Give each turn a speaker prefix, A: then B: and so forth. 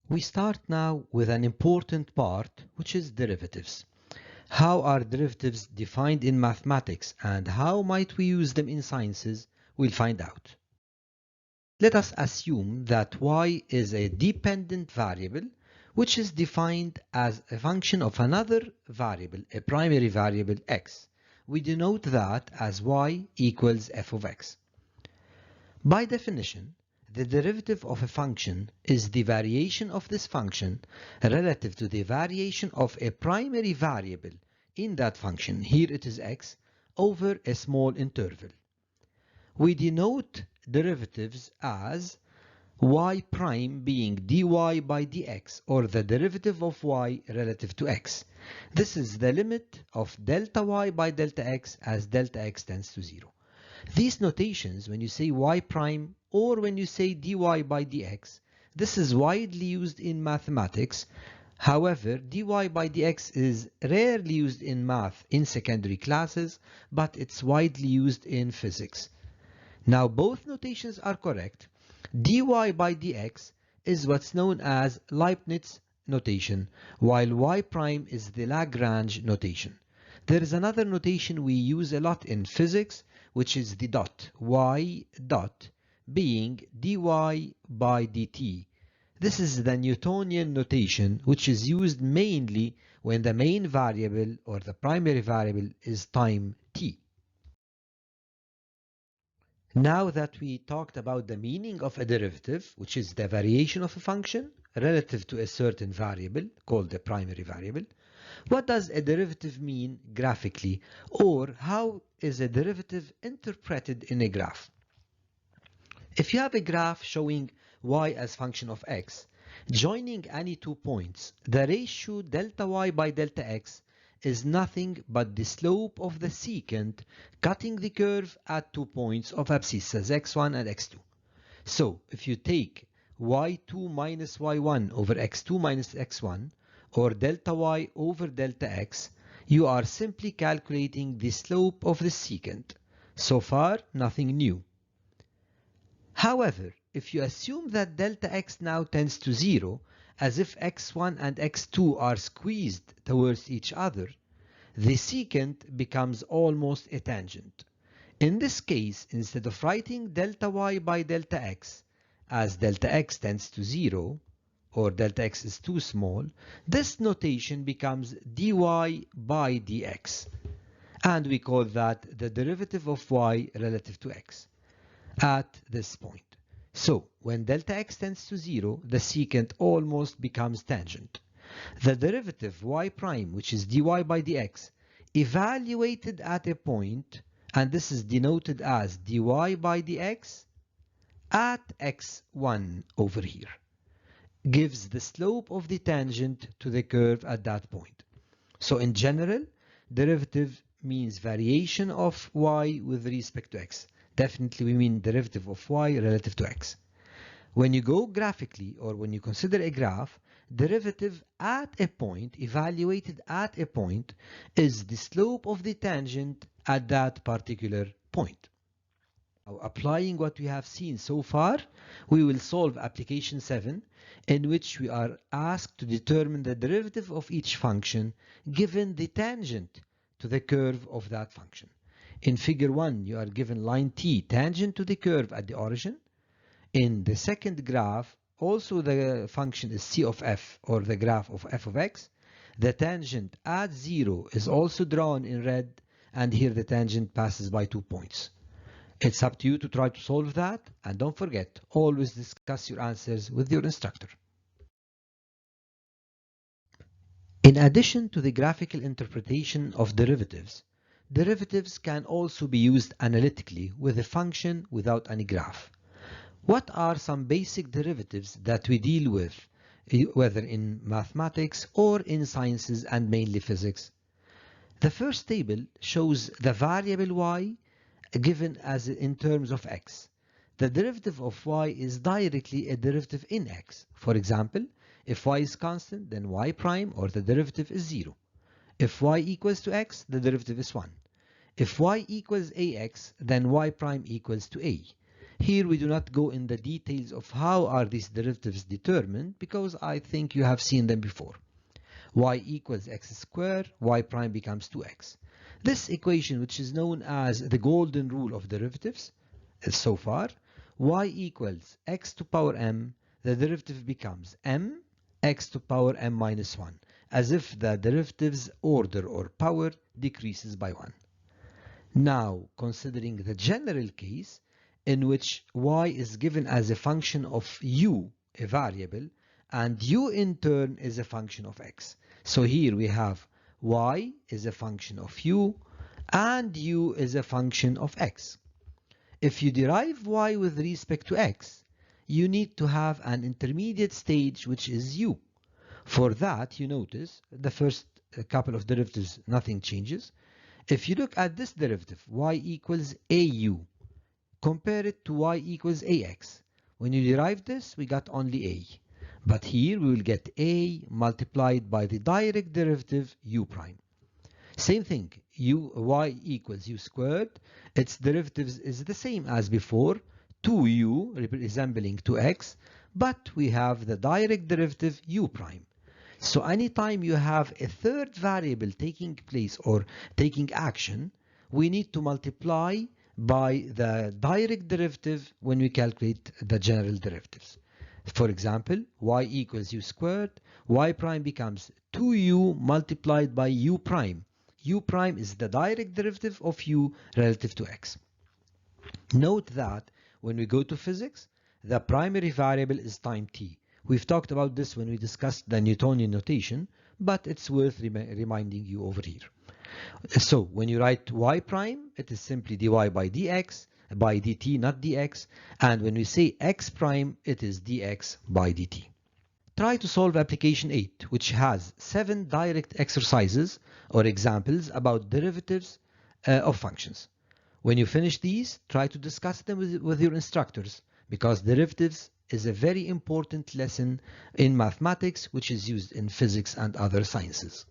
A: We start now with an important part, which is derivatives. How are derivatives defined in mathematics and how might we use them in sciences? We'll find out. Let us assume that y is a dependent variable which is defined as a function of another variable, a primary variable x. We denote that as y equals f of x. By definition, the derivative of a function is the variation of this function relative to the variation of a primary variable in that function, here it is x, over a small interval. We denote derivatives as y prime being dy by dx, or the derivative of y relative to x. This is the limit of delta y by delta x as delta x tends to 0. These notations, when you say y prime or when you say dy by dx, this is widely used in mathematics. However, dy by dx is rarely used in math in secondary classes, but it's widely used in physics. Now both notations are correct. Dy by dx is what's known as Leibniz notation, while y prime is the Lagrange notation. There is another notation we use a lot in physics, which is the dot, y dot being dy by dt. This is the Newtonian notation, which is used mainly when the main variable or the primary variable is time t. Now that we talked about the meaning of a derivative, which is the variation of a function relative to a certain variable called the primary variable, what does a derivative mean graphically, or how is a derivative interpreted in a graph? If you have a graph showing y as function of x, joining any 2 points, the ratio delta y by delta x is nothing but the slope of the secant cutting the curve at 2 points of abscissas x1 and x2. So if you take y2 minus y1 over x2 minus x1, or delta y over delta x, you are simply calculating the slope of the secant. So far, nothing new. However, if you assume that delta x now tends to 0, as if x1 and x2 are squeezed towards each other, the secant becomes almost a tangent. In this case, instead of writing delta y by delta x as delta x tends to 0, or delta x is too small, this notation becomes dy by dx. And we call that the derivative of y relative to x at this point. So when delta x tends to 0, the secant almost becomes tangent. The derivative y prime, which is dy by dx, evaluated at a point, and this is denoted as dy by dx at x1 over here, gives the slope of the tangent to the curve at that point. So in general, derivative means variation of y with respect to x. Definitely we mean derivative of y relative to x. When you go graphically, or when you consider a graph, derivative at a point, evaluated at a point, is the slope of the tangent at that particular point. Now, applying what we have seen so far, we will solve application 7, in which we are asked to determine the derivative of each function given the tangent to the curve of that function. In figure 1, you are given line t tangent to the curve at the origin. In the second graph, also the function is c of f, or the graph of f of x. The tangent at 0 is also drawn in red, and here the tangent passes by 2 points. It's up to you to try to solve that, and don't forget, always discuss your answers with your instructor. In addition to the graphical interpretation of derivatives, derivatives can also be used analytically with a function without any graph. What are some basic derivatives that we deal with, whether in mathematics or in sciences and mainly physics? The first table shows the variable y given as in terms of x. The derivative of y is directly a derivative in x. For example, if y is constant, then y prime, or the derivative, is 0. If y equals to x, the derivative is 1. If y equals ax, then y prime equals to a. Here we do not go in the details of how are these derivatives determined because I think you have seen them before. Y equals x squared, y prime becomes 2x. This equation, which is known as the golden rule of derivatives, so far, y equals x to power m, the derivative becomes m x to power m minus 1, as if the derivative's order or power decreases by 1. Now, considering the general case in which y is given as a function of u, a variable, and u in turn is a function of x. So here we have y is a function of u and u is a function of x. If you derive y with respect to x, you need to have an intermediate stage which is u. For that, you notice the first couple of derivatives, nothing changes. If you look at this derivative, y equals au, compare it to y equals ax. When you derive this, we got only a. But here we will get a multiplied by the direct derivative u prime. Same thing, y equals u squared. Its derivatives is the same as before, 2u resembling 2x, but we have the direct derivative u prime. So anytime you have a third variable taking place or taking action, we need to multiply by the direct derivative when we calculate the general derivatives. For example, y equals u squared, y prime becomes 2u multiplied by u prime. U prime is the direct derivative of u relative to x. Note that when we go to physics, the primary variable is time t. We've talked about this when we discussed the Newtonian notation, but it's worth reminding you over here. So when you write y prime, it is simply dy by dx, by dt, not dx. And when we say x prime, it is dx by dt. Try to solve application 8, which has 7 direct exercises or examples about derivatives of functions. When you finish these, try to discuss them with your instructors, because derivatives is a very important lesson in mathematics which is used in physics and other sciences.